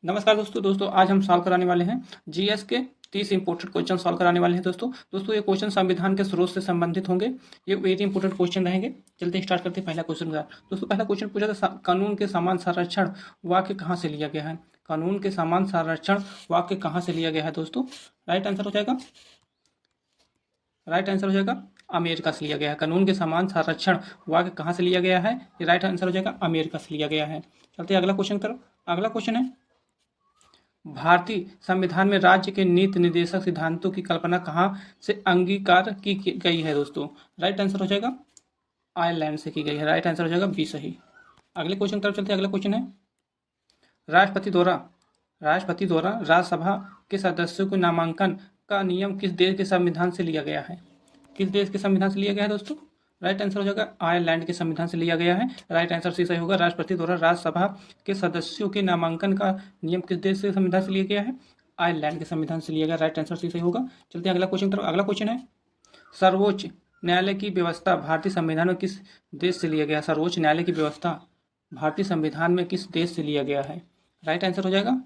नमस्कार दोस्तों आज हम सॉल्व कराने वाले हैं जीएस के 30 इंपोर्टेंट क्वेश्चन सॉल्व कराने वाले हैं दोस्तों ये क्वेश्चन संविधान के स्रोत से संबंधित होंगे। ये वेरी इंपोर्टेंट क्वेश्चन रहेंगे। चलते स्टार्ट करते हैं पहला क्वेश्चन का। दोस्तों पहला क्वेश्चन पूछा था कानून के समान संरक्षण वाक्य कहाँ से लिया गया है। कानून के समान संरक्षण वाक्य कहाँ से लिया गया है दोस्तों। राइट आंसर हो जाएगा अमेरिका से लिया गया है। कानून के समान संरक्षण वाक्य कहाँ से लिया गया है, ये राइट आंसर हो जाएगा अमेरिका से लिया गया है। चलते अगला क्वेश्चन की तरफ। अगला क्वेश्चन है भारतीय संविधान में राज्य के नीति निर्देशक सिद्धांतों की कल्पना कहाँ से अंगीकार की गई है दोस्तों। राइट आंसर हो जाएगा आयरलैंड से की गई है। राइट आंसर हो जाएगा बी सही। अगले क्वेश्चन की तरफ चलते हैं। अगला क्वेश्चन है राष्ट्रपति द्वारा राज्यसभा के सदस्यों को नामांकन का नियम किस देश के संविधान से लिया गया है। किस देश के संविधान से लिया गया है दोस्तों। राइट आंसर हो जाएगा आयरलैंड के संविधान से लिया गया है। राइट आंसर सी सही होगा। राष्ट्रपति द्वारा राज्यसभा के सदस्यों के नामांकन का नियम किस देश के संविधान से लिया गया है, आयरलैंड के संविधान से लिया गया। राइट आंसर सी सही होगा। चलते हैं अगला क्वेश्चन तरफ। अगला क्वेश्चन है सर्वोच्च न्यायालय की व्यवस्था भारतीय संविधान में किस देश से लिया गया। सर्वोच्च न्यायालय की व्यवस्था भारतीय संविधान में किस देश से लिया गया है। राइट आंसर हो जाएगा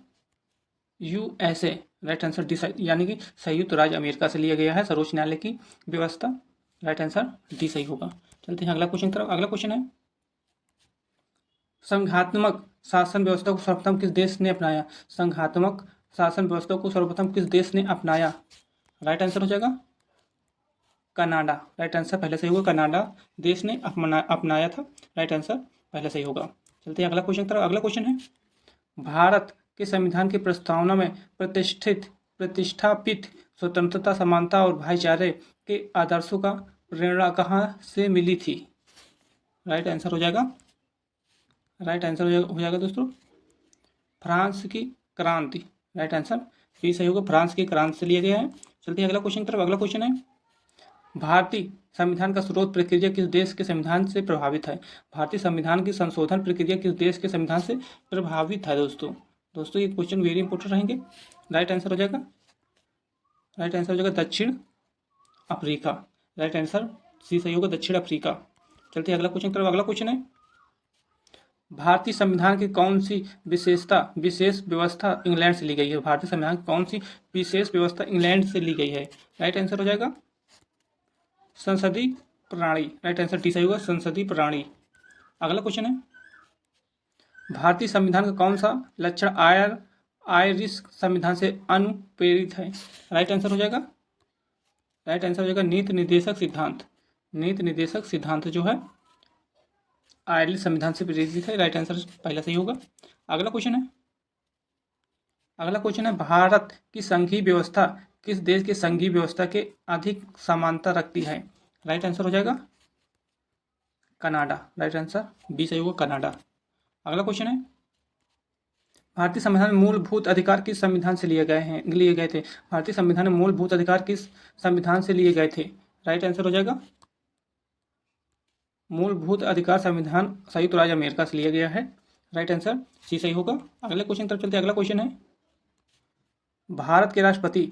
यूएसए। राइट आंसर डी यानी कि संयुक्त राज्य अमेरिका से लिया गया है सर्वोच्च न्यायालय की व्यवस्था। राइट आंसर डी सही होगा। चलते हैं अगला क्वेश्चन की तरफ। अगला क्वेश्चन है संघात्मक शासन व्यवस्था को सर्वप्रथम किस देश ने अपनाया। संघात्मक शासन व्यवस्था को सर्वप्रथम किस देश ने अपनाया। राइट आंसर हो जाएगा कनाडा। राइट आंसर पहले सही होगा। कनाडा देश ने अपनाया था। राइट आंसर पहले सही होगा। चलते हैं अगला क्वेश्चन की तरफ। अगला क्वेश्चन है भारत के संविधान की प्रस्तावना में प्रतिष्ठापित स्वतंत्रता, समानता और भाईचारे के आदर्शों का प्रेरणा कहाँ से मिली थी। राइट आंसर हो जाएगा दोस्तों फ्रांस की क्रांति। राइट आंसर बी सही होगा। फ्रांस की क्रांति से लिया गया है। चलते हैं अगला क्वेश्चन की तरफ। अगला क्वेश्चन है भारतीय संविधान का स्रोत प्रक्रिया किस देश के संविधान से प्रभावित है। भारतीय संविधान की संशोधन प्रक्रिया किस देश के संविधान से प्रभावित है दोस्तों ये क्वेश्चन वेरी इंपॉर्टेंट रहेंगे। राइट आंसर हो जाएगा दक्षिण अफ्रीका। राइट आंसर सी सही होगा दक्षिण अफ्रीका। चलते हैं अगला क्वेश्चन की तरफ। अगला क्वेश्चन है भारतीय संविधान की कौन सी विशेष व्यवस्था इंग्लैंड से ली गई है। भारतीय संविधान की कौन सी विशेष व्यवस्था इंग्लैंड से ली गई है। राइट आंसर हो जाएगा संसदीय प्रणाली। राइट आंसर डी सही होगा संसदीय प्रणाली। अगला क्वेश्चन है भारतीय संविधान का कौन सा लक्षण आयरिश संविधान से अनुप्रेरित है। राइट आंसर हो जाएगा नीति निर्देशक सिद्धांत जो है आयरिश संविधान से प्रेरित है। राइट आंसर पहला सही होगा। अगला क्वेश्चन है भारत की संघीय व्यवस्था किस देश की संघीय व्यवस्था के अधिक समानता रखती है। राइट आंसर हो जाएगा कनाडा। राइट आंसर बी सही होगा कनाडा। अगला क्वेश्चन है भारतीय संविधान में मूलभूत अधिकार किस संविधान से लिए गए थे। भारतीय संविधान में मूलभूत अधिकार किस संविधान से लिए गए थे। राइट आंसर हो जाएगा मूलभूत अधिकार संविधान संयुक्त राज्य अमेरिका से लिया गया है। राइट आंसर सी सही होगा। अगले क्वेश्चन तरफ चलते हैं। अगला क्वेश्चन है भारत के राष्ट्रपति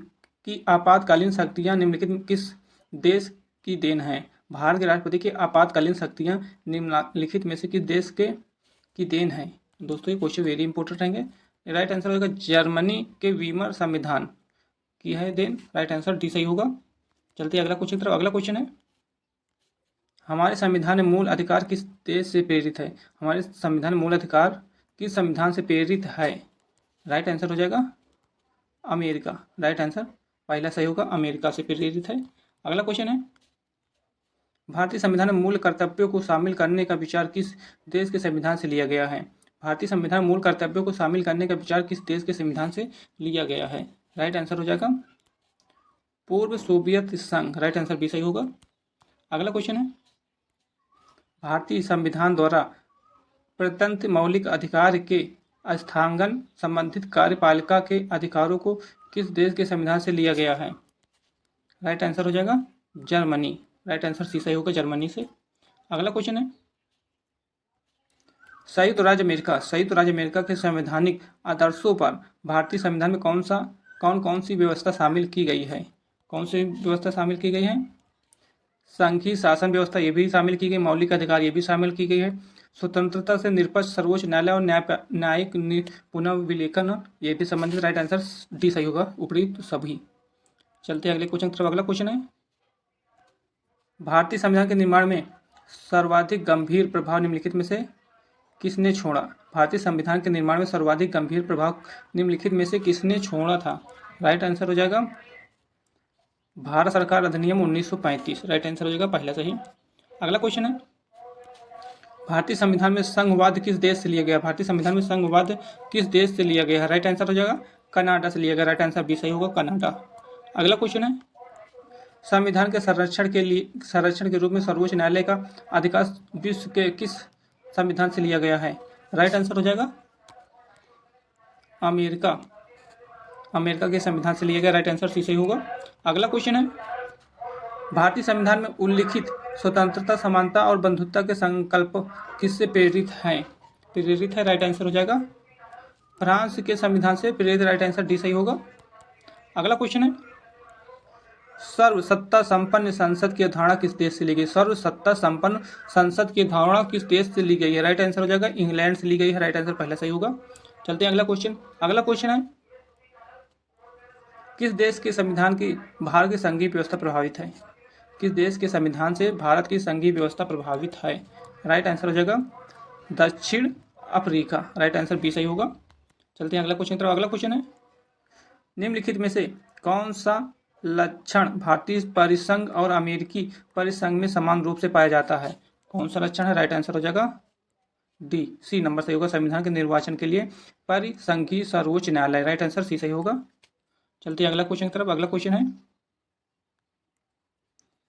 की आपातकालीन शक्तियां निम्नलिखित किस देश की देन है। भारत के राष्ट्रपति की आपातकालीन शक्तियां निम्नलिखित में से किस देश की देन है। दोस्तों ये क्वेश्चन वेरी इंपॉर्टेंट रहेंगे। राइट आंसर होगा जर्मनी के वीमर संविधान की है देन। राइट आंसर डी सही होगा। चलते हैं अगला क्वेश्चन तरफ। अगला क्वेश्चन है हमारे संविधान में मूल अधिकार किस देश से प्रेरित है। हमारे संविधान में मूल अधिकार किस संविधान से प्रेरित है। राइट आंसर हो जाएगा अमेरिका। राइट आंसर पहला सही होगा अमेरिका से प्रेरित है। अगला क्वेश्चन है भारतीय संविधान में मूल कर्तव्यों को शामिल करने का विचार किस देश के संविधान से लिया गया है। भारतीय संविधान में मूल कर्तव्यों को शामिल करने का विचार किस देश के संविधान से लिया गया है। राइट आंसर हो जाएगा पूर्व सोवियत संघ। राइट आंसर बी सही होगा। अगला क्वेश्चन है भारतीय संविधान द्वारा प्रदत्त मौलिक अधिकार के स्थानांतरण संबंधित कार्यपालिका के अधिकारों को किस देश के संविधान से लिया गया है। राइट आंसर हो जाएगा जर्मनी। राइट आंसर सी सही होगा जर्मनी से। अगला क्वेश्चन है संयुक्त राज्य अमेरिका के संवैधानिक आदर्शों पर भारतीय संविधान में कौन सी व्यवस्था शामिल की गई है। कौन सी व्यवस्था शामिल की गई है। संघीय शासन व्यवस्था ये भी शामिल की गई, मौलिक अधिकार ये भी शामिल की गई है, स्वतंत्रता से निष्पक्ष सर्वोच्च न्यायालय और न्यायिक पुनर्विलेखन, ये भी संबंधित। राइट आंसर डी सही होगा, उपयुक्त सभी। चलते हैं अगले क्वेश्चन की तरफ। अगला क्वेश्चन है, भारतीय संविधान के निर्माण में सर्वाधिक गंभीर प्रभाव निम्नलिखित में से किसने छोड़ा? भारतीय संविधान के निर्माण में सर्वाधिक गंभीर प्रभाव निम्नलिखित में से किसने छोड़ा था? राइट आंसर हो जाएगा भारत सरकार अधिनियम 1935। राइट आंसर हो जाएगा पहला सही। अगला क्वेश्चन है, भारतीय संविधान में संघवाद किस देश से लिया गया? भारतीय संविधान में संघवाद किस देश से लिया गया है? राइट आंसर हो जाएगा कनाडा से लिया गया। राइट आंसर बी सही होगा, कनाडा। अगला क्वेश्चन है, संविधान के संरक्षण के रूप में सर्वोच्च न्यायालय का अधिकार विश्व के किस संविधान से लिया गया है? राइट आंसर हो जाएगा अमेरिका के संविधान से लिया गया। राइट आंसर सी सही होगा। अगला क्वेश्चन है, भारतीय संविधान में उल्लिखित स्वतंत्रता, समानता और बंधुत्व के संकल्प किससे प्रेरित है? राइट आंसर हो जाएगा फ्रांस के संविधान से प्रेरित। राइट आंसर डी सही होगा। अगला क्वेश्चन है, सर्वसत्ता संपन्न संसद की अवधारणा किस देश से ली गई? सर्वसत्ता संपन्न संसद की अवधारणा किस देश से ली गई है? राइट आंसर हो जाएगा इंग्लैंड से ली गई है। राइट आंसर पहला सही होगा। चलते हैं अगला क्वेश्चन। अगला क्वेश्चन है, किस देश के संविधान की भारत की संघीय व्यवस्था प्रभावित है? किस देश के संविधान से भारत की संघीय व्यवस्था प्रभावित है? राइट आंसर हो जाएगा दक्षिण अफ्रीका। राइट आंसर बी सही होगा। चलते हैं अगला क्वेश्चन की तरफ। अगला क्वेश्चन है, निम्नलिखित में से कौन सा लक्षण भारतीय परिसंघ और अमेरिकी परिसंघ में समान रूप से पाया जाता है? कौन सा लक्षण है? राइट आंसर हो जाएगा डी सी नंबर सही होगा, संविधान के निर्वाचन के लिए परिसंघीय सर्वोच्च न्यायालय। राइट आंसर सी सही होगा। चलते हैं अगला क्वेश्चन की तरफ। अगला क्वेश्चन है,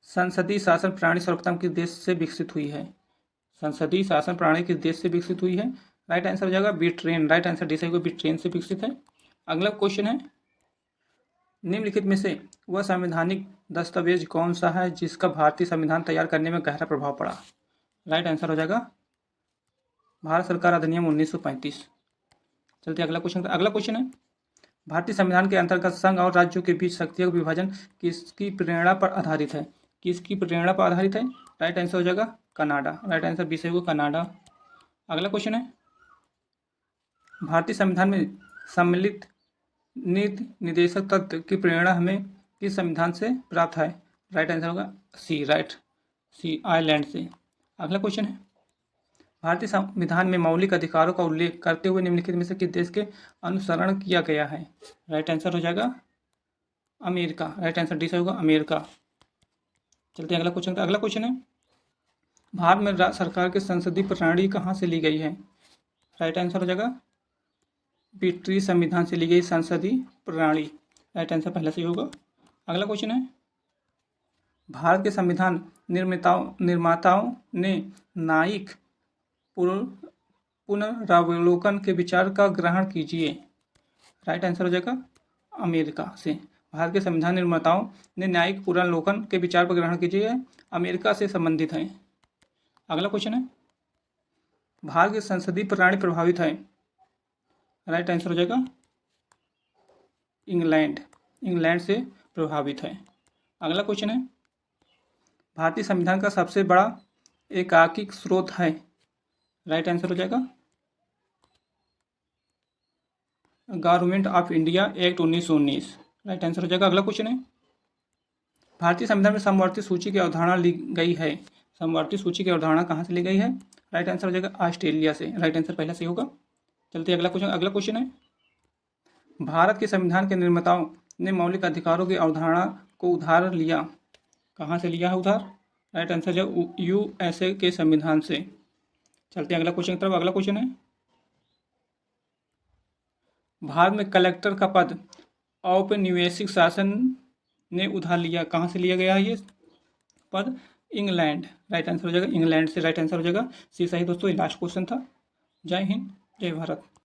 संसदीय शासन प्रणाली सर्वप्रथम किस देश से विकसित हुई है? संसदीय शासन प्रणाली किस देश से विकसित हुई है? राइट आंसर हो जाएगा ब्रिटेन। राइट आंसर डी सही होगा, ब्रिटेन से विकसित है। अगला क्वेश्चन है, निम्नलिखित में से वह संवैधानिक दस्तावेज कौन सा है जिसका भारतीय संविधान तैयार करने में गहरा प्रभाव पड़ा? राइट आंसर हो जाएगा भारत सरकार अधिनियम 1935। चलते अगला क्वेश्चन। अगला क्वेश्चन है, भारतीय संविधान के अंतर्गत संघ और राज्यों के बीच शक्तियों का विभाजन किसकी प्रेरणा पर आधारित है? किसकी प्रेरणा पर आधारित है? राइट आंसर हो जाएगा कनाडा। राइट आंसर बी सही होगा, कनाडा। अगला क्वेश्चन है, भारतीय संविधान में सम्मिलित नीति निर्देशक तत्व की प्रेरणा हमें किस संविधान से प्राप्त है? राइट आंसर होगा सी आयरलैंड से। अगला क्वेश्चन है, भारतीय संविधान में मौलिक अधिकारों का उल्लेख करते हुए निम्नलिखित में से किस देश के अनुसरण किया गया है? राइट आंसर हो जाएगा अमेरिका। राइट आंसर डी सही होगा, अमेरिका। चलते हैं अगला क्वेश्चन। अगला क्वेश्चन है, भारत में राज्य सरकार की संसदीय प्रणाली कहाँ से ली गई है? राइट आंसर हो जाएगा ब्रिटिश संविधान से ली गई संसदीय प्रणाली। राइट आंसर पहला सही होगा। अगला क्वेश्चन है, भारत के संविधान निर्माताओं ने न्यायिक पुनरावलोकन के विचार का ग्रहण कीजिए। राइट आंसर हो जाएगा अमेरिका से। भारत के संविधान निर्माताओं ने न्यायिक पुनरावलोकन के विचार पर ग्रहण कीजिए, अमेरिका से संबंधित है। अगला क्वेश्चन है, भारत की संसदीय प्रणाली प्रभावित है? राइट आंसर हो जाएगा इंग्लैंड से प्रभावित है। अगला क्वेश्चन है, भारतीय संविधान का सबसे बड़ा एकांकिक स्रोत है? राइट आंसर हो जाएगा government of India act 1919। Right answer हो जाएगा। अगला क्वेश्चन है, भारतीय संविधान में समवर्ती सूची की अवधारणा ली गई है? समवर्ती सूची की अवधारणा कहाँ से ली गई है? राइट आंसर हो जाएगा ऑस्ट्रेलिया से। राइट आंसर पहला सही होगा। चलते अगला क्वेश्चन। अगला क्वेश्चन है, भारत के संविधान के निर्माताओं ने मौलिक अधिकारों की अवधारणा को उधार लिया? कहाँ से लिया है उधार? राइट आंसर जो USA के संविधान से। चलते हैं अगला क्वेश्चन की तरफ। अगला क्वेश्चन है, भारत में कलेक्टर का पद औपनिवेशिक शासन ने उधार लिया? कहाँ से लिया गया है ये पद? इंग्लैंड। राइट आंसर हो जाएगा इंग्लैंड से। राइट आंसर हो जाएगा सी सही। दोस्तों ये लास्ट क्वेश्चन था। जय हिंद, जय भारत।